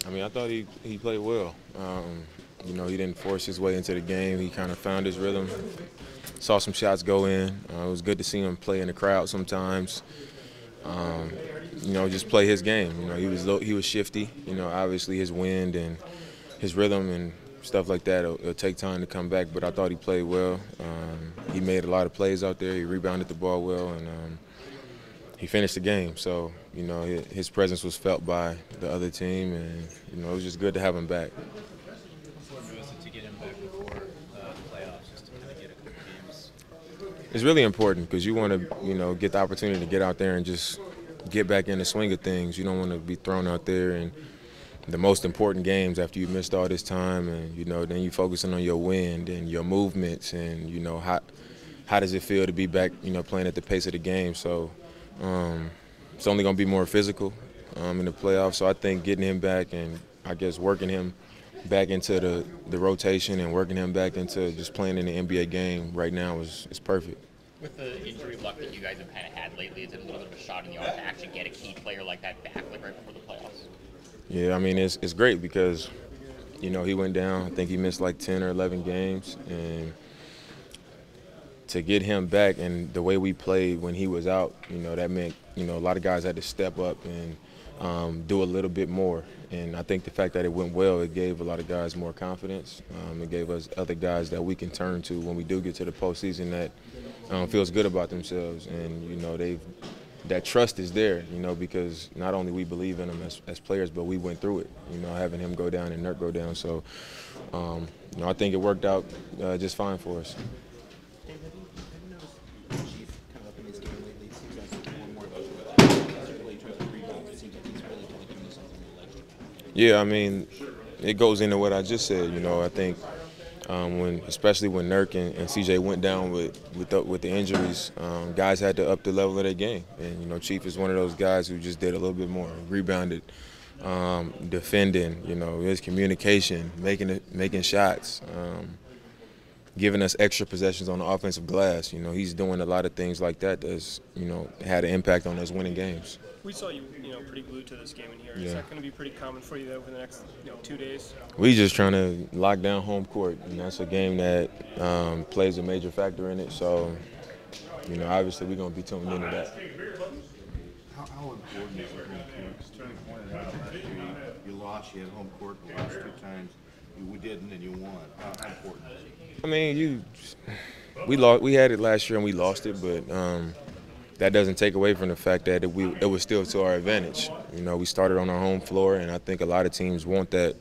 I mean, I thought he played well. You know, he didn't force his way into the game. He kind of found his rhythm. Saw some shots go in. It was good to see him play in the crowd sometimes. Um, you know, just play his game. You know, he was shifty. You know, obviously his wind and his rhythm and stuff like that. It'll take time to come back. But I thought he played well. He made a lot of plays out there. He rebounded the ball well, and he finished the game. So you know, his presence was felt by the other team, and you know, it was just good to have him back. To get him back before the playoffs, just to kind of get a couple games. It's really important because you want to, you know, get the opportunity to get out there and just get back in the swing of things. You don't want to be thrown out there in the most important games after you missed all this time, and you know, then you focusing on your wind and your movements, and you know how does it feel to be back, you know, playing at the pace of the game. So it's only going to be more physical in the playoffs. So I think getting him back and I guess working him back into the rotation and working him back into just playing in the NBA game right now is perfect. With the injury luck that you guys have kind of had lately, is it a little bit of a shot in the arm to actually get a key player like that back, like right before the playoffs? Yeah, I mean, it's great because, you know, he went down. I think he missed like 10 or 11 games. And to get him back and the way we played when he was out, you know, that meant, you know, a lot of guys had to step up and do a little bit more. And I think the fact that it went well, it gave a lot of guys more confidence. It gave us other guys that we can turn to when we do get to the postseason that feels good about themselves. And, you know, that trust is there, you know, because not only we believe in them as players, but we went through it, you know, having him go down and Nurk go down. So, you know, I think it worked out just fine for us. Dave, have you noticed Chief kind of up in his game lately? It seems like more and more of those particularly trying to rebound. It seems like he's really kind of giving you something really extra. Yeah, I mean, it goes into what I just said. You know, I think especially when Nurk and CJ went down with the injuries, guys had to up the level of their game. And you know, Chief is one of those guys who just did a little bit more, rebounded, defending. You know, his communication, making shots. Giving us extra possessions on the offensive glass. You know, he's doing a lot of things like that that's, you know, had an impact on us winning games. We saw you, pretty glued to this game in here. Yeah. Is that going to be pretty common for you over the next, 2 days? We just trying to lock down home court, and that's a game that plays a major factor in it. So, you know, obviously we're going to be tuned into that. How important is it when you pointed out last year you lost, you had home court the last 2 times, we didn't and you won. How important is it? I mean, we had it last year and we lost it, but that doesn't take away from the fact that it was still to our advantage. You know, we started on our home floor, and I think a lot of teams want that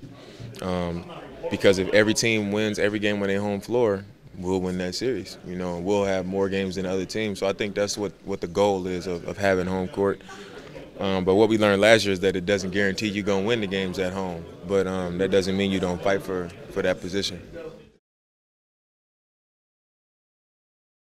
because if every team wins every game on their home floor, we'll win that series. You know, and we'll have more games than other teams. So I think that's what the goal is of having home court. But what we learned last year is that it doesn't guarantee you're going to win the games at home. But that doesn't mean you don't fight for that position.